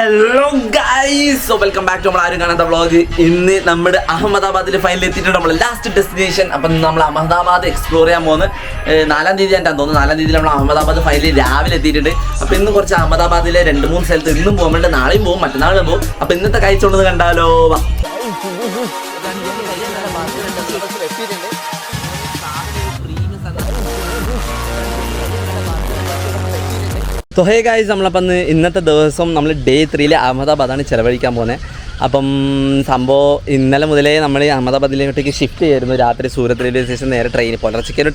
Hello guys, so welcome back to നമ്മൾ ആരും കാണാത്ത വ്ളോഗ്. ഇന്ന് നമ്മുടെ അഹമ്മദാബാദിൽ ഫൈനൽ എത്തിയിട്ടുണ്ട്, നമ്മൾ ലാസ്റ്റ് ഡെസ്റ്റിനേഷൻ. അപ്പം നമ്മൾ അഹമ്മദാബാദ് എക്സ്പ്ലോർ ചെയ്യാൻ പോകുന്നത് 4-ാം തീയതി ആയിട്ടാണ് തോന്നുന്നു. 4-ാം തീയതി നമ്മൾ അഹമ്മദാബാദ് ഫൈനലി രാവിലെ എത്തിയിട്ടുണ്ട്. അപ്പം ഇന്ന് കുറച്ച് അഹമ്മദാബാദിലെ 2-3 സ്ഥലത്ത് ഇന്നും പോകുമ്പോൾ നാളെയും പോകും, മറ്റന്നാളും പോകും. അപ്പം ഇന്നത്തെ കഴിച്ചുകൊണ്ടത് കണ്ടാലോ. സോ ഹേ ഗൈസ്, നമ്മളപ്പം ഇന്നത്തെ ദിവസം നമ്മൾ ഡേ 3 അഹമ്മദാബാദാണ് ചിലവഴിക്കാൻ പോകുന്നത്. അപ്പം സംഭവം ഇന്നലെ മുതലേ നമ്മൾ അഹമ്മദാബാദിലോട്ടേക്ക് ഷിഫ്റ്റ് ചെയ്യായിരുന്നു. രാത്രി സൂരത്ത് റെയിൽവേ സ്റ്റേഷൻ നേരെ പുലർച്ചയ്ക്കൊരു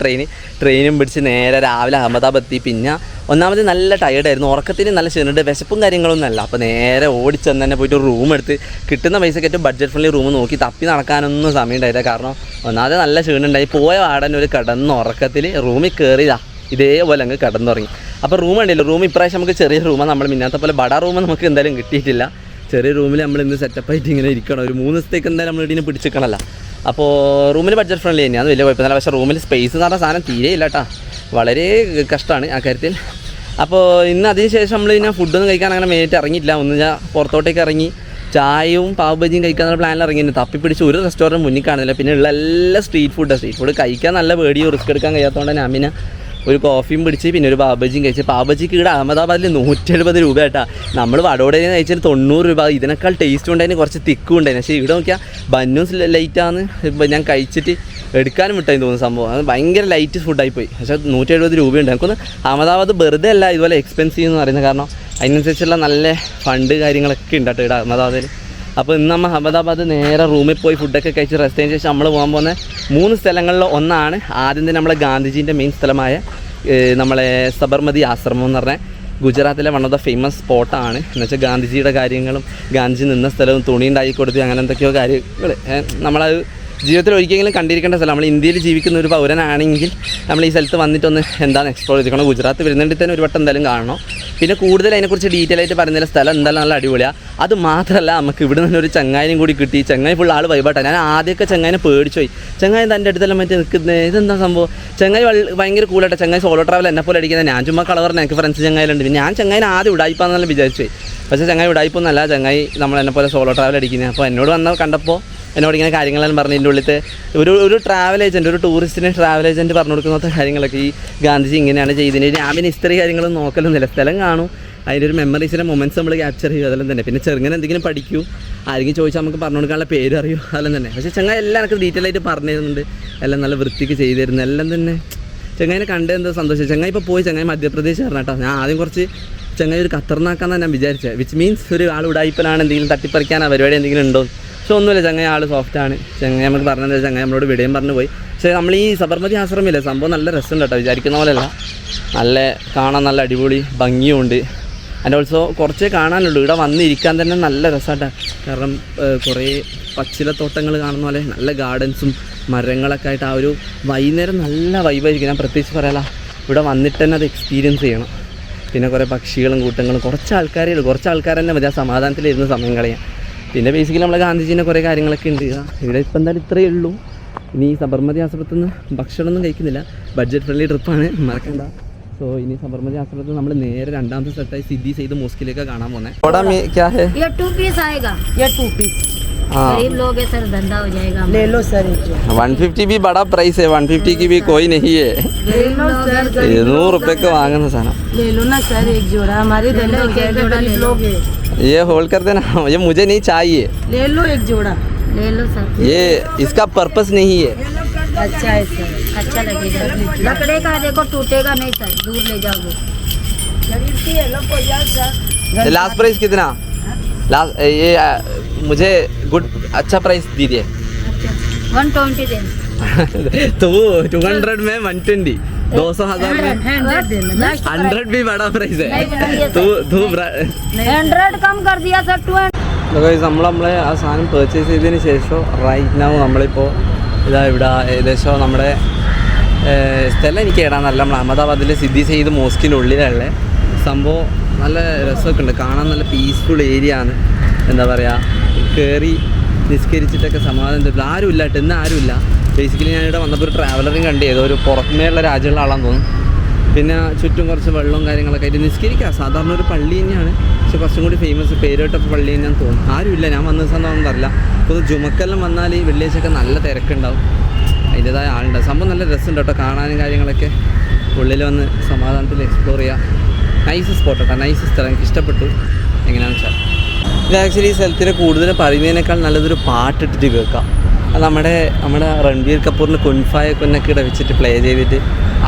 ട്രെയിനും പിടിച്ച് നേരെ രാവിലെ അഹമ്മദാബാദ് എത്തി. പിന്നെ ഒന്നാമത് നല്ല ടയേർഡായിരുന്നു, ഉറക്കത്തിന് നല്ല ക്ഷീണമുണ്ട്, വിശപ്പും കാര്യങ്ങളൊന്നും അല്ല. അപ്പോൾ നേരെ ഓടിച്ചെന്ന് തന്നെ പോയിട്ട് റൂം എടുത്ത് കിട്ടുന്ന പൈസക്ക് ഏറ്റവും ബഡ്ജറ്റ് ഫ്രണ്ട്ലി റൂം നോക്കി തപ്പി നടക്കാനൊന്നും സമയം ഉണ്ടായില്ല. കാരണം ഒന്നാമത് നല്ല ക്ഷീണമുണ്ടായി. പോയ വാടൻ ഒരു ഉറക്കത്തിൽ റൂമിൽ കയറിയതാ ഇതേപോലെ അങ്ങ് കിടന്നുറങ്ങി. അപ്പോൾ റൂം ഉണ്ടല്ലോ, റൂം ഇപ്രാവശ്യം നമുക്ക് ചെറിയ റൂമാണ്. നമ്മൾ മിന്നാത്ത പോലെ ബഡ റൂം നമുക്ക് എന്തായാലും കിട്ടിയിട്ടില്ല. ചെറിയ റൂമിൽ നമ്മൾ ഇന്ന് സെറ്റപ്പായിട്ട് ഇങ്ങനെ ഇരിക്കണം. ഒരു 3 ദിവസത്തേക്ക് എന്തായാലും നമ്മൾ ഇതിനെ പിടിച്ചിരിക്കണമല്ലോ. അപ്പോൾ റൂമിൽ ബഡ്ജറ്റ് ഫ്രണ്ട്ലി തന്നെയാണ്, വലിയ കുഴപ്പമില്ല. പക്ഷേ റൂമിൽ സ്പേസ് എന്ന് പറഞ്ഞ സാധനം തീരെ ഇല്ല കേട്ടോ, വളരെ കഷ്ടമാണ് ആ കാര്യത്തിൽ. അപ്പോൾ ഇന്ന് അതിന് ശേഷം നമ്മൾ ഇതിനെ ഫുഡൊന്നും കഴിക്കാൻ അങ്ങനെ മെയിനായിട്ട് ഇറങ്ങിയില്ല. ഒന്ന് ഞാൻ പുറത്തോട്ടേക്ക് ഇറങ്ങി ചായയും പാവ് ബജിയും കഴിക്കാനുള്ള പ്ലാനിൽ ഇറങ്ങിയിരുന്നു. തപ്പിപ്പിടിച്ച് ഒരു റെസ്റ്റോറൻറ്റ് മുന്നിൽ കാണുന്നില്ല. പിന്നെ ഉള്ള എല്ലാ സ്ട്രീറ്റ് ഫുഡ് കഴിക്കാൻ നല്ല പേടിയോ റിസ്ക് എടുക്കാൻ കഴിയാത്തതുകൊണ്ട് ഞാൻ പിന്നെ ഒരു കോഫിയും പിടിച്ച് പിന്നെ ഒരു പാവബജിയും കഴിച്ച്. പാവബജിക്ക് ഇവിടെ അഹമ്മദാബാദിൽ 170 രൂപ കേട്ടാ. നമ്മൾ വടോടേന്ന് കഴിച്ചാൽ 90 രൂപ. ഇതിനേക്കാൾ ടേസ്റ്റ് ഉണ്ടായിരുന്നു, കുറച്ച് തിക്കും ഉണ്ടായിരുന്നു. പക്ഷേ ഇവിടെ നോക്കിയാൽ ബന്നും ലൈറ്റാന്ന് ഞാൻ കഴിച്ചിട്ട് എടുക്കാനും വിട്ടായി തോന്നുന്നു. സംഭവം അത് ഭയങ്കര ലൈറ്റ് ഫുഡായിപ്പോയി. പക്ഷേ 170 രൂപയുണ്ട്. നമുക്കൊന്ന് അഹമ്മദാബാദ് വെറുതെ അല്ല ഇതുപോലെ എക്സ്പെൻസീവ് എന്ന് പറയുന്നത്. കാരണം അതിനനുസരിച്ചുള്ള നല്ല ഫണ്ട് കാര്യങ്ങളൊക്കെ ഉണ്ട് കേട്ടോ ഇവിടെ അഹമ്മദാബാദിൽ. അപ്പോൾ ഇന്ന് നമ്മൾ അഹമ്മദാബാദ് നേരെ റൂമിൽ പോയി ഫുഡൊക്കെ കഴിച്ച് റെസ്റ്റ് ചെയ്തതിന് ശേഷം നമ്മൾ പോകാൻ പോകുന്ന 3 സ്ഥലങ്ങളിൽ ഒന്നാണ് ആദ്യം തന്നെ നമ്മളെ ഗാന്ധിജീൻ്റെ മെയിൻ സ്ഥലമായ നമ്മളെ സബർമതി ആശ്രമം എന്ന് പറഞ്ഞാൽ ഗുജറാത്തിലെ വൺ ഓഫ് ദ ഫേമസ് സ്പോട്ടാണ്. എന്നുവെച്ചാൽ ഗാന്ധിജിയുടെ കാര്യങ്ങളും ഗാന്ധിജി നിന്ന സ്ഥലവും തുണി ഉണ്ടാക്കി കൊടുത്ത് അങ്ങനെ എന്തൊക്കെയോ കാര്യങ്ങൾ നമ്മളത് ജീവിതത്തിൽ ഒരിക്കലെങ്കിലും കണ്ടിരിക്കേണ്ട സ്ഥലം. നമ്മൾ ഇന്ത്യയിൽ ജീവിക്കുന്ന ഒരു പൗരനാണെങ്കിൽ നമ്മൾ ഈ സ്ഥലത്ത് വന്നിട്ടൊന്ന് എന്താണ് എക്സ്പ്ലോർ ചെയ്തിരിക്കണം. ഗുജറാത്ത് വരുന്നുണ്ടെങ്കിൽ തന്നെ ഒരു വട്ടം എന്തായാലും കാണണം. പിന്നെ കൂടുതൽ അതിനെക്കുറിച്ച് ഡീറ്റെയിൽ ആയിട്ട് പറയുന്ന സ്ഥലം എന്തായാലും നല്ല അടിപൊളിയാണ്. അത് മാത്രമല്ല, നമുക്ക് ഇവിടെ നിന്ന് ഒരു ചങ്ങായിനും കൂടി കിട്ടി. ചങ്ങായി ഫുൾ ആൾ വൈബായിട്ടാണ്. ഞാൻ ആദ്യമൊക്കെ ചങ്ങായിനെ പേടിച്ചു പോയി. ചങ്ങായി തൻ്റെ അടുത്തെല്ലാം മറ്റേ നിൽക്കുന്നത് ഇതെന്താ സംഭവം. ചങ്ങായി ഭയങ്കര കൂളായിട്ട്. ചങ്ങായി സോളോ ട്രാവൽ എന്നെ പോലെ അടിക്കുന്നത്. ഞാൻ ചുമ്മാ കളർ പറഞ്ഞാൽ എനിക്ക് ഫ്രണ്ട്സ് ചങ്ങായിലുണ്ട്. പിന്നെ ഞാൻ ചങ്ങായിനെ ആദ്യം ഉടായിപ്പാന്നെല്ലാം വിചാരിച്ചു പോയി. പക്ഷേ ചങ്ങായി ഉടായിപ്പൊന്നല്ല, ചങ്ങായി നമ്മളെന്നെ പോലെ സോളോ ട്രാവൽ അടിക്കുന്നത്. അപ്പോൾ എന്നോട് കണ്ടപ്പോൾ എന്നോട് ഇങ്ങനെ കാര്യങ്ങളെല്ലാം പറഞ്ഞ് ഇതിൻ്റെ ഉള്ളിലത്തെ ഒരു ട്രാവൽ ഏജൻറ്റ്, ഒരു ടൂറിസ്റ്റിന് ട്രാവൽ ഏജൻറ്റ് പറഞ്ഞു കൊടുക്കുന്ന കാര്യങ്ങളൊക്കെ ഈ ഗാന്ധിജി ഇങ്ങനെയാണ് ചെയ്തതിന്. ഞാൻ പിന്നെ ഹിസ്റ്ററി കാര്യങ്ങളും നോക്കലൊന്നുമില്ല. സ്ഥലം കാണും, അതിൻ്റെ ഒരു മെമ്മറീസിൻ്റെ മൊമെൻറ്റ്സ് നമ്മൾ ക്യാപ്ചർ ചെയ്യും, അതെല്ലാം തന്നെ. പിന്നെ ചെറുങ്ങനെ എന്തെങ്കിലും പഠിക്കൂ, ആരെങ്കിലും ചോദിച്ചാൽ നമുക്ക് പറഞ്ഞു കൊടുക്കാനുള്ള പേര് അറിയൂ, അതെല്ലാം തന്നെ. പക്ഷേ ചങ്ങായി എല്ലാം എനിക്ക് ഡീറ്റെയിൽ ആയിട്ട് പറഞ്ഞു തരുന്നുണ്ട്, എല്ലാം നല്ല വൃത്തിക്ക് ചെയ്തു തരുന്നു, എല്ലാം തന്നെ. ചങ്ങായിനെ കണ്ട് എന്താ സന്തോഷം. ചങ്ങായി ഇപ്പോൾ പോയി, ചങ്ങായി മധ്യപ്രദേശ് പറഞ്ഞ കേട്ടോ. ഞാൻ ആദ്യം കുറച്ച് ചങ്ങായി ഒരു ഖത്തർനാക്കാന്നാണ് ഞാൻ വിചാരിച്ചത്. വിച്ച് മീൻസ് ഒരു ആൾ ഉടായിപ്പനാണ്, എന്തെങ്കിലും തട്ടിപ്പറിക്കാനോ പരിപാടി എന്തെങ്കിലും ഉണ്ടോ. പക്ഷെ ഒന്നുമില്ല, ചങ്ങായി ആൾ സോഫ്റ്റാണ്. ചങ്ങായി നമുക്ക് പറഞ്ഞത് ചങ്ങായി നമ്മളോട് വിടയും പറഞ്ഞു പോയി. പക്ഷേ നമ്മൾ ഈ സബർമതി ആശ്രമമില്ലേ, സംഭവം നല്ല രസമുണ്ട് കേട്ടോ, വിചാരിക്കുന്ന പോലെയല്ല. നല്ല കാണാൻ നല്ല അടിപൊളി ഭംഗിയുണ്ട്. ആൻഡ് ഓൾസോ കുറച്ചേ കാണാനുള്ളൂ. ഇവിടെ വന്നിരിക്കാൻ തന്നെ നല്ല രസമായിട്ടാണ്. കാരണം കുറേ പച്ചിലത്തോട്ടങ്ങൾ കാണുന്ന പോലെ നല്ല ഗാർഡൻസും മരങ്ങളൊക്കെ ആയിട്ട് ആ ഒരു വൈകുന്നേരം നല്ല വൈബായിരിക്കും. ഞാൻ പ്രത്യേകിച്ച് പറയാല, ഇവിടെ വന്നിട്ട് തന്നെ അത് എക്സ്പീരിയൻസ് ചെയ്യണം. പിന്നെ കുറേ പക്ഷികളും കൂട്ടങ്ങളും, കുറച്ച് ആൾക്കാരേ ഉള്ളൂ. കുറച്ച് ആൾക്കാർ തന്നെ മതി ആ സമാധാനത്തിലിരുന്ന് സമയം കളയാം. പിന്നെ ബേസിക്കലി നമ്മളെ ഗാന്ധിജീൻ്റെ കുറേ കാര്യങ്ങളൊക്കെ ഉണ്ട്. ഇവിടെ ഇപ്പം എന്തായാലും ഇത്രയേ ഉള്ളൂ. ഇനി സബർമതി ആശ്രമത്തിൽ നിന്ന് ഭക്ഷണമൊന്നും കഴിക്കുന്നില്ല, ബഡ്ജറ്റ് ഫ്രണ്ട്ലി ട്രിപ്പാണ്, മറക്കണ്ട. സോ ഇനി സബർമതി ആശ്രമത്തിൽ നമ്മൾ നേരെ 2ാമത്തെ സ്ഥലത്തായി സിദ്ധി സെയ്ദ് മോസ്കിലേക്ക് കാണാൻ പോകുന്നത്. 150 भी बड़ा प्राइस है, 150 की भी कोई नहीं है. 100 रुपये का वांगना साना ले लो ना सर, एक जोड़ा हमारे ये होल्ड कर देना, ये मुझे नहीं चाहिए. ले लो एक जोड़ा, ले लो सर. ये इसका पर्पस नहीं है. अच्छा है सर, अच्छा लगेगा. लकड़े का देखो, टूटेगा नहीं सर, दूर ले जाओगे. लास्ट प्राइस कितना? लास्ट ये मुझे गुड अच्छा प्राइस दीजिए. 120 देना. तो 200 में 120, 200,000 में 100 भी बड़ा प्राइस है. तू 100 कम कर दिया सर. 200. നമ്മളെ ആ സാധനം പർച്ചേസ് ചെയ്തതിന് ശേഷം റൈറ്റ് നൗ നമ്മളിപ്പോൾ ഇവിടെ ഏകദേശം നമ്മുടെ സ്ഥലം എനിക്ക് ഇടാന്നല്ല, നമ്മൾ അഹമ്മദാബാദിൽ സിദ്ധി സെയ്ദ് മോസ്കിൻ്റെ ഉള്ളിലുള്ള സംഭവം. നല്ല രസമൊക്കെ ഉണ്ട് കാണാൻ, നല്ല പീസ്ഫുൾ ഏരിയ ആണ്. എന്താ പറയുക, കയറി നിസ്കരിച്ചിട്ടൊക്കെ സമാധാനം തരില്ല. ആരുമില്ല കേട്ടോ, ഇന്ന് ആരുമില്ല. ബേസിക്കലി ഞാനിവിടെ വന്നപ്പോൾ ഒരു ട്രാവലറിങ് കണ്ടു, ഏതോ ഒരു പുറമേയുള്ള രാജ്യമുള്ള ആളാന്ന് തോന്നുന്നു. പിന്നെ ചുറ്റും കുറച്ച് വെള്ളവും കാര്യങ്ങളൊക്കെ ആയിട്ട് നിസ്കരിക്കുക. സാധാരണ ഒരു പള്ളി തന്നെയാണ്, പക്ഷെ കുറച്ചും കൂടി ഫേമസ് പേരുകേട്ട പള്ളി തന്നെയാണെന്ന് തോന്നുന്നു. ആരുമില്ല, ഞാൻ വന്ന ദിവസം ഒന്നും അറിയില്ല. ഇപ്പോൾ ജുമക്കെല്ലാം വന്നാൽ ഈ വെള്ളിയാഴ്ചയൊക്കെ നല്ല തിരക്കുണ്ടാവും, അതിൻ്റെതായ ആളുണ്ടാവും. സംഭവം നല്ല രസമുണ്ട് കേട്ടോ കാണാനും കാര്യങ്ങളൊക്കെ. ഉള്ളിൽ വന്ന് സമാധാനത്തിൽ എക്സ്പ്ലോർ ചെയ്യുക. നൈസ് സ്പോട്ട് കേട്ടോ, നൈസ് സ്ഥലം, എനിക്ക് ഇഷ്ടപ്പെട്ടു. എങ്ങനെയാണെന്ന് വെച്ചാൽ ഇത് ആക്ച്വലി ഈ സ്ഥലത്തിന് കൂടുതൽ പറയുന്നതിനേക്കാൾ നല്ലതൊരു പാട്ടിട്ടിട്ട് കേൾക്കാം. അത് നമ്മുടെ രൺബീർ കപൂറിന് കുൻഫായ കുന്നൊക്കെ ഇവിടെ വെച്ചിട്ട് പ്ലേ ചെയ്തിട്ട്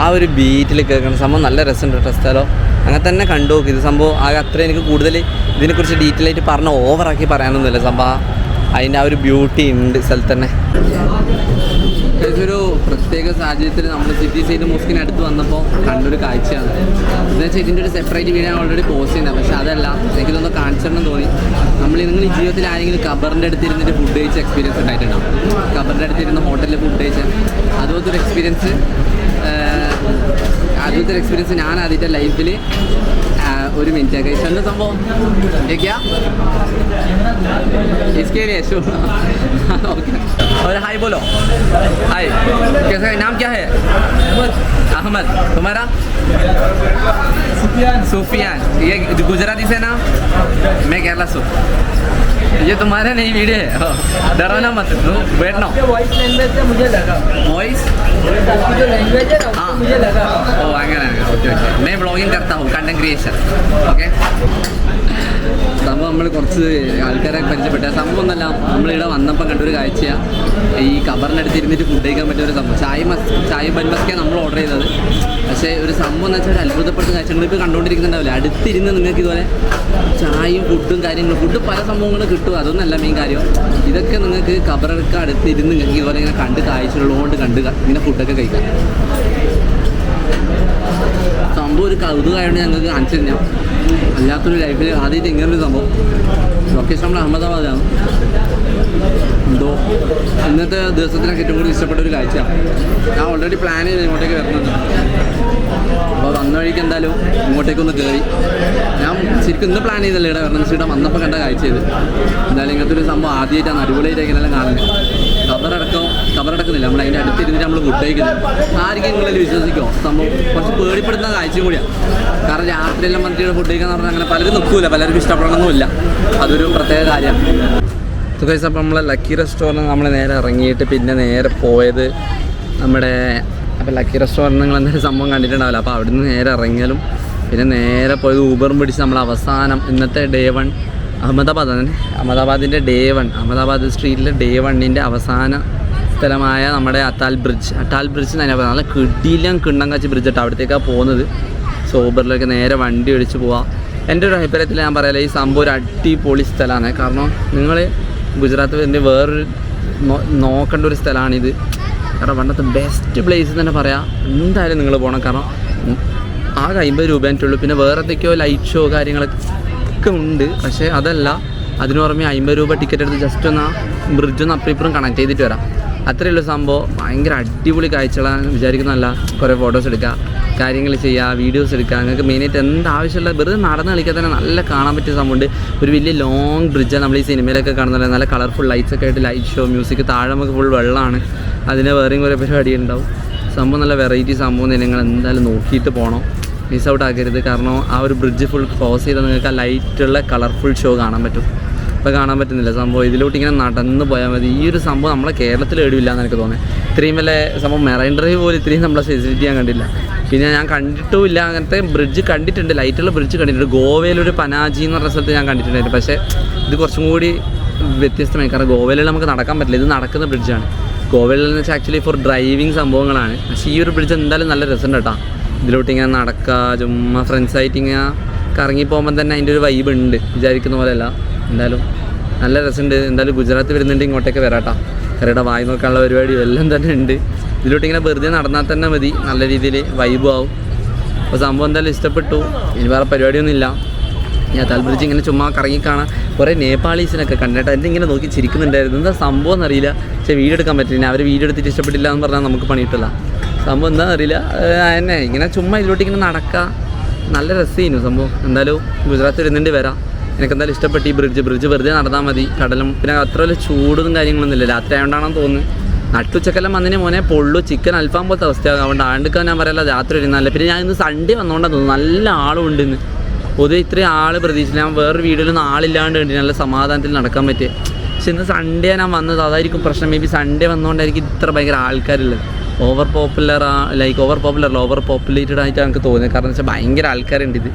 ആ ഒരു ബീറ്റിൽ കേൾക്കണം. സംഭവം നല്ല രസമുണ്ട് കേട്ടോ സ്ഥലം. അങ്ങനെ തന്നെ കണ്ടു നോക്കി. ഇത് സംഭവം ആകെ അത്ര എനിക്ക് കൂടുതൽ ഇതിനെക്കുറിച്ച് ഡീറ്റെയിൽ ആയിട്ട് പറഞ്ഞ് ഓവറാക്കി പറയാനൊന്നുമില്ല. സംഭവം അതിൻ്റെ ആ ഒരു ബ്യൂട്ടി ഉണ്ട് സ്ഥലത്ത് തന്നെ. ഇതൊരു പ്രത്യേക സാഹചര്യത്തിൽ നമ്മൾ സിറ്റി സൈഡ് മോസ്കിന് അടുത്ത് വന്നപ്പോൾ കണ്ടൊരു കാഴ്ചയാണ്. എന്ന് വെച്ചാൽ ഇതിൻ്റെ ഒരു സെപ്പറേറ്റ് വീഡിയോ ഞാൻ ഓൾറെഡി പോസ്റ്റ് ചെയ്യുന്നത്. പക്ഷേ അതല്ല, എനിക്കിതൊന്ന് കാണിച്ചിടണം തോന്നി. നിങ്ങൾ ഈ ജീവിതത്തിൽ ആരെങ്കിലും ഖബറിൻ്റെ അടുത്തിരുന്നിട്ട് ഫുഡ് കഴിച്ച എക്സ്പീരിയൻസ് ഉണ്ടായിട്ടുണ്ടാവും. ഖബറിൻ്റെ അടുത്തിരുന്ന് ഹോട്ടലിൽ ഫുഡ് കഴിച്ച അതുപോലത്തെ ഒരു എക്സ്പീരിയൻസ് ഞാൻ ആദ്യത്തെ ലൈഫിൽ ഒരു മിനിറ്റ് കഴിച്ചു. സംഭവം इसके लिए शो ओके और हाय बोलो हाय कैसा है नाम क्या है अहमद तुम्हारा सुफियान ये गुजराती से नाम मैं केरला से ये तुम्हारा नहीं वीडियो है डरो ना मत बैठना वॉइस लैंग्वेज से मुझे लगा वॉइस जो लैंग्वेज है ना मुझे लगा ओ അങ്ങനെ ഓക്കെ ഓക്കെ मैं ब्लॉगिंग करता हूँ कंटेंट क्रिएशन ओके സംഭവം നമ്മൾ കുറച്ച് ആൾക്കാരെ പരിചയപ്പെട്ട സംഭവം ഒന്നല്ല. നമ്മളിവിടെ വന്നപ്പോൾ കണ്ടൊരു കാഴ്ചയാണ് ഈ ഖബറിനടുത്ത് ഇരുന്നിട്ട് ഫുഡ് കഴിക്കാൻ പറ്റിയ ഒരു സംഭവം. ചായ ബൻമസ്ക്കാണ് നമ്മൾ ഓർഡർ ചെയ്തത്. പക്ഷേ ഒരു സംഭവം എന്ന് വെച്ചാൽ അത്ഭുതപ്പെട്ട കാഴ്ച നിങ്ങളിപ്പോൾ കണ്ടുകൊണ്ടിരിക്കുന്നുണ്ടാവില്ല. അടുത്തിരുന്ന് നിങ്ങൾക്ക് ഇതുപോലെ ചായയും ഫുഡും കാര്യങ്ങളും ഫുഡ് പല സംഭവങ്ങളും കിട്ടും. അതൊന്നല്ല മെയിൻ കാര്യം. ഇതൊക്കെ നിങ്ങൾക്ക് ഖബറൊക്കെ അടുത്തിരുന്ന് നിങ്ങൾക്ക് ഇതുപോലെ ഇങ്ങനെ കണ്ട് കാഴ്ചകളുള്ളതുകൊണ്ട് ഇങ്ങനെ ഫുഡൊക്കെ കഴിക്കാം. സംഭവം ഒരു കൗതുകമായതുകൊണ്ട് ഞങ്ങൾക്ക് കാണിച്ചു തരാം. അല്ലാത്തൊരു ലൈഫിൽ ആദ്യമായിട്ട് ഇങ്ങനൊരു സംഭവം. ലൊക്കേഷൻ നമ്മൾ അഹമ്മദാബാദാണ്. എന്തോ ഇന്നത്തെ ദിവസത്തിനൊക്കെ ഏറ്റവും കൂടുതൽ ഇഷ്ടപ്പെട്ട ഒരു കാഴ്ചയാണ്. ഞാൻ ഓൾറെഡി പ്ലാൻ ചെയ്ത് ഇങ്ങോട്ടേക്ക് വരുന്നുണ്ട്. അപ്പോൾ വന്ന വഴിക്ക് എന്തായാലും ഇങ്ങോട്ടേക്കൊന്ന് കയറി. ഞാൻ ശരിക്കും ഇന്ന് പ്ലാൻ ചെയ്തല്ലേ ഇവിടെ വരണം. ഇവിടെ വന്നപ്പോൾ കണ്ട കാഴ്ച ചെയ്ത് എന്തായാലും ഇങ്ങനത്തെ ഒരു സംഭവം ആദ്യമായിട്ടാണ് അടിപൊളിയായിട്ട് ഇങ്ങനെല്ലാം കാണുന്നത്. കബറടക്കുന്നില്ല, നമ്മൾ അതിൻ്റെ അടുത്തിരുന്നിട്ട് നമ്മൾ ഫുഡ് കഴിക്കുന്നത്. ആർക്കും നിങ്ങളിൽ വിശ്വസിക്കുമോ? സംഭവം കുറച്ച് പേടിപ്പെടുന്ന കാഴ്ചയും കൂടിയാണ്. കാരണം രാത്രിയെല്ലാം മന്ത്രിയുടെ ഫുഡ് കഴിക്കാന്ന് പറഞ്ഞാൽ അങ്ങനെ പലരും നിൽക്കില്ല, പലർക്കും ഇഷ്ടപ്പെടണമെന്നില്ല. അതൊരു പ്രത്യേക കാര്യമാണ്. അപ്പോൾ നമ്മളെ ലക്കി റെസ്റ്റോറൻറ്റ് നമ്മൾ നേരെ ഇറങ്ങിയിട്ട് പിന്നെ നേരെ പോയത് അപ്പോൾ ലക്കി റെസ്റ്റോറൻറ്റ് നിങ്ങൾ എന്തെങ്കിലും സംഭവം കണ്ടിട്ടുണ്ടാവില്ല. അപ്പോൾ അവിടെ നിന്ന് നേരെ ഇറങ്ങിയാലും പിന്നെ നേരെ പോയത് ഊബറും പിടിച്ച് നമ്മൾ അവസാനം ഇന്നത്തെ ഡേ 1 അഹമ്മദാബാദിൻ്റെ ഡേ 1 അഹമ്മദാബാദ് സ്ട്രീറ്റിലെ ഡേ 1ൻ്റെ അവസാന സ്ഥലമായ നമ്മുടെ അട്ടാൽ ബ്രിഡ്ജ് തന്നെ നല്ല കിടിലം കിണ്ണങ്കാച്ചി ബ്രിഡ്ജ് കേട്ടോ. അവിടത്തേക്കാണ് പോകുന്നത്. സോ ഊബറിലൊക്കെ നേരെ വണ്ടി ഒഴിച്ച് പോവാം. എൻ്റെ ഒരു അഭിപ്രായത്തിൽ ഞാൻ പറയാം, ഈ സംഭവം ഒരു അടിപൊളി സ്ഥലമാണ്. കാരണം നിങ്ങൾ ഗുജറാത്ത് വരുന്ന വേറൊരു നോക്കേണ്ട ഒരു സ്ഥലമാണിത്. കാരണം പണ്ടത്തെ ബെസ്റ്റ് പ്ലേസ് തന്നെ പറയാം. എന്തായാലും നിങ്ങൾ പോകണം. കാരണം ആകെ 50 രൂപേൻ്റെയുള്ളൂ. പിന്നെ വേറെ എന്തൊക്കെയോ ലൈറ്റ് ഷോ കാര്യങ്ങളൊക്കെ ഉണ്ട്. പക്ഷേ അതല്ല, അതിന് പുറമെ 50 രൂപ ടിക്കറ്റ് എടുത്ത് ജസ്റ്റ് ഒന്ന് ആ ബ്രിഡ്ജൊന്ന് അപ്പുറം കണക്ട് ചെയ്തിട്ട് വരാം. അത്രയേ ഉള്ളൂ സംഭവം. ഭയങ്കര അടിപൊളി കാഴ്ചകളാണ് വിചാരിക്കുന്നതല്ല. കുറേ ഫോട്ടോസ് എടുക്കുക, കാര്യങ്ങൾ ചെയ്യുക, വീഡിയോസ് എടുക്കുക. നിങ്ങൾക്ക് മെയിനായിട്ട് എന്താവശ്യമുള്ള വെറുതെ നടന്ന് കളിക്കാൻ തന്നെ നല്ല കാണാൻ പറ്റിയ സംഭവമുണ്ട്. ഒരു വലിയ ലോങ് ബ്രിഡ്ജാണ് നമ്മൾ ഈ സിനിമയിലൊക്കെ കാണുന്നത്. നല്ല കളർഫുൾ ലൈറ്റ്സൊക്കെ ആയിട്ട് ലൈറ്റ് ഷോ, മ്യൂസിക്, താഴെ നമുക്ക് ഫുൾ വെള്ളമാണ്. അതിന് വേറെയും കുറേ പരിപാടി ഉണ്ടാവും. സംഭവം നല്ല വെറൈറ്റി സംഭവം തന്നെ. നിങ്ങൾ എന്തായാലും നോക്കിയിട്ട് പോകണം, മിസ് ഔട്ട് ആക്കരുത്. കാരണം ആ ഒരു ബ്രിഡ്ജ് ഫുൾ ക്രോസ് ചെയ്താൽ നിങ്ങൾക്ക് ആ ലൈറ്റുള്ള കളർഫുൾ ഷോ കാണാൻ പറ്റും. ഇപ്പോൾ കാണാൻ പറ്റുന്നില്ല സംഭവം. ഇതിലോട്ട് ഇങ്ങനെ നടന്ന് പോയാൽ മതി. ഈ ഒരു സംഭവം നമ്മളെ കേരളത്തിൽ എവിടെയില്ല എന്ന് എനിക്ക് തോന്നുന്നത്. ഇത്രയും വല്ല സംഭവം മെറൈൻ ഡ്രൈവ് പോലും ഇത്രയും നമ്മളെ ഫെസിലിറ്റി ഞാൻ കണ്ടില്ല. പിന്നെ ഞാൻ കണ്ടിട്ടുമില്ല അങ്ങനത്തെ ബ്രിഡ്ജ്. കണ്ടിട്ടുണ്ട്, ലൈറ്റുള്ള ബ്രിഡ്ജ് കണ്ടിട്ടുണ്ട്. ഗോവയിലൊരു പനാജി എന്ന് പറഞ്ഞ സ്ഥലത്ത് ഞാൻ കണ്ടിട്ടുണ്ടായിരുന്നു. പക്ഷേ ഇത് കുറച്ചും കൂടി വ്യത്യസ്തമായി. കാരണം ഗോവയിൽ നമുക്ക് നടക്കാൻ പറ്റില്ല, ഇത് നടക്കുന്ന ബ്രിഡ്ജാണ്. ഗോവയിൽ എന്ന് വെച്ചാൽ ആക്ച്വലി ഫോർ ഡ്രൈവിങ് സംഭവങ്ങളാണ്. പക്ഷേ ഈ ഒരു ബ്രിഡ്ജ് എന്തായാലും നല്ല രസമുണ്ട് കേട്ടോ. ഇതിലോട്ട് ഇങ്ങനെ നടക്കുക, ചുമ്മാ ഫ്രണ്ട്സായിട്ട് ഇങ്ങനെ കറങ്ങി പോകുമ്പോൾ തന്നെ അതിൻ്റെ ഒരു വൈബ് ഉണ്ട്, വിചാരിക്കുന്ന പോലെയല്ല. എന്തായാലും നല്ല രസമുണ്ട്. എന്തായാലും ഗുജറാത്ത് വരുന്നുണ്ട് ഇങ്ങോട്ടേക്ക് വരാട്ടോ. കരയുടെ വായി നോക്കാനുള്ള പരിപാടിയും എല്ലാം തന്നെ ഉണ്ട്. ഇതിലോട്ട് ഇങ്ങനെ വെറുതെ നടന്നാൽ തന്നെ മതി, നല്ല രീതിയിൽ വൈബും ആവും. അപ്പോൾ സംഭവം എന്തായാലും ഇഷ്ടപ്പെട്ടു. ഇനി വേറെ പരിപാടിയൊന്നുമില്ല. ഞാൻ അട്ടാൽ ബ്രിഡ്ജ് ഇങ്ങനെ ചുമ്മാ കറങ്ങി കാണാൻ കുറേ നേപ്പാളീസിനൊക്കെ കണ്ടിട്ട് എൻ്റെ ഇങ്ങനെ നോക്കി ചിരിക്കുന്നുണ്ടായിരുന്നു. എന്താ സംഭവം എന്നറിയില്ല. പക്ഷേ വീഡിയോ എടുക്കാൻ പറ്റില്ല. അവർ വീഡിയോ എടുത്തിട്ട് ഇഷ്ടപ്പെട്ടില്ല എന്ന് പറഞ്ഞാൽ നമുക്ക് പണിയിട്ടില്ല. സംഭവം എന്താണെന്നറിയില്ല. എന്നെ ഇങ്ങനെ ചുമ്മാ ഇതിലോട്ട് ഇങ്ങനെ നടക്കുക, നല്ല രസമായിരുന്നു സംഭവം. എന്തായാലും ഗുജറാത്ത് വരുന്നുണ്ട് വരാം. എനിക്കെന്തായാലും ഇഷ്ടപ്പെട്ടു ഈ ബ്രിഡ്ജ് വെറുതെ നടന്നാൽ മതി. കടലും പിന്നെ അത്ര വലിയ ചൂടും കാര്യങ്ങളൊന്നും ഇല്ല. രാത്രി ആയതുകൊണ്ടാണെന്ന് തോന്നുന്നു. നട്ടുച്ചക്കെല്ലാം വന്നതിന് മോനെ പൊള്ളു ചിക്കൻ അൽഫാം പോലത്തെ അവസ്ഥയാകും. അതുകൊണ്ട് ആണ്ടിക്കാൻ ഞാൻ പറയല്ല രാത്രി ഇരുന്നല്ല. പിന്നെ ഞാൻ ഇന്ന് സൺഡേ വന്നുകൊണ്ടാണ് തോന്നുന്നു നല്ല ആളും ഉണ്ട് ഇന്ന്. പൊതുവെ ഇത്രയും ആൾ പ്രതീക്ഷിച്ചില്ല. ഞാൻ വേറൊരു വീഡിയോയിലൊന്നും ആളില്ലാണ്ട് കണ്ടി നല്ല സമാധാനത്തിൽ നടക്കാൻ പറ്റിയ. പക്ഷെ ഇന്ന് സൺഡേ ഞാൻ വന്നത്, അതായിരിക്കും പ്രശ്നം. മേ ബി സൺഡേ വന്നുകൊണ്ടായിരിക്കും ഇത്ര ഭയങ്കര ആൾക്കാരുള്ളത്. ഓവർ പോപ്പുലേറ്റഡ് ആയിട്ട് എനിക്ക് തോന്നിയത്. കാരണം എന്ന് വെച്ചാൽ ഭയങ്കര ആൾക്കാരുണ്ട്. ഇത്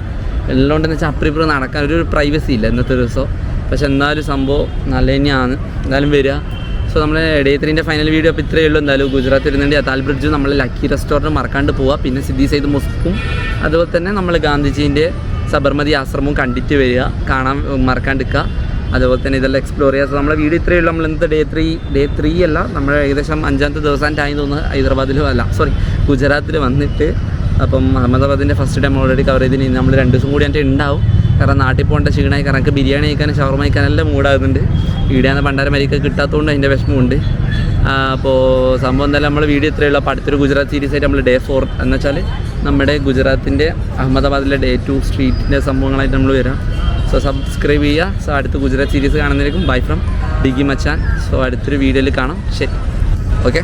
എല്ലാം ഉണ്ടെന്ന് വെച്ചാൽ അപ്പുറം നടക്കാൻ ഒരു പ്രൈവസി ഇല്ല ഇന്നത്തെ ദിവസം. പക്ഷെ എന്നാലും സംഭവം നല്ല തന്നെയാണ്. എന്തായാലും വരിക. സോ നമ്മളെ ഡേ 3ൻ്റെ ഫൈനൽ വീഡിയോ അപ്പോൾ ഇത്രയേ ഉള്ളൂ. എന്തായാലും ഗുജറാത്ത് ഇരുന്നുണ്ട് അതാൽ ബ്രിഡ്ജും നമ്മൾ ലക്കി റെസ്റ്റോറൻറ്റ് മറക്കാണ്ട് പോവുക. പിന്നെ സിദ്ധി സെയ്ദ് മോസ്കും അതുപോലെ തന്നെ നമ്മൾ ഗാന്ധിജീൻ്റെ സബർമതി ആശ്രമവും കണ്ടിട്ട് വരിക, കാണാൻ മറക്കാണ്ടിരിക്കുക. അതുപോലെ തന്നെ ഇതെല്ലാം എക്സ്പ്ലോർ ചെയ്യുക. സോ നമ്മളെ വീഡിയോ ഇത്രയേ ഉള്ളൂ. നമ്മൾ ഇന്നത്തെ ഡേ 3 അല്ല, നമ്മൾ ഏകദേശം 5ാമത്തെ ദിവസമായിട്ട് ആയി തോന്നുന്നു ഗുജറാത്തിൽ വന്നിട്ട്. അപ്പം അഹമ്മദാബാദിൻ്റെ ഫസ്റ്റ് ടൈം ഓൾറെഡി കവർ ചെയ്തിന്. നമ്മൾ 2 ദിവസം കൂടി എൻ്റെ ഉണ്ടാവും. കാരണം നാട്ടിൽ പോകേണ്ട ക്ഷീണമായി. കാരണം എനിക്ക് ബിരിയാണി കഴിക്കാനും ഷവർമ കഴിക്കാനെല്ലാം മൂടാകുന്നുണ്ട്. ഈടെയാണ് പണ്ടാരമരിക്ക് കിട്ടാത്തതുകൊണ്ട് അതിൻ്റെ വിഷമമുണ്ട്. അപ്പോൾ സംഭവം എന്തായാലും നമ്മൾ വീഡിയോ ഇത്രയേ ഉള്ളൂ. അപ്പോൾ അടുത്തൊരു ഗുജറാത്ത് സീരീസ് ആയിട്ട് നമ്മൾ ഡേ 4 എന്ന് വെച്ചാൽ നമ്മുടെ ഗുജറാത്തിൻ്റെ അഹമ്മദാബാദിലെ ഡേ 2 സ്ട്രീറ്റിൻ്റെ സംഭവങ്ങളായിട്ട് നമ്മൾ വരാം. സോ സബ്സ്ക്രൈബ് ചെയ്യുക. സോ അടുത്ത Gujarat series കാണുന്നതിലേക്കും bye from ഡിഗി Machan. So അടുത്തൊരു വീഡിയോയിൽ കാണാം. ശരി, ഓക്കെ.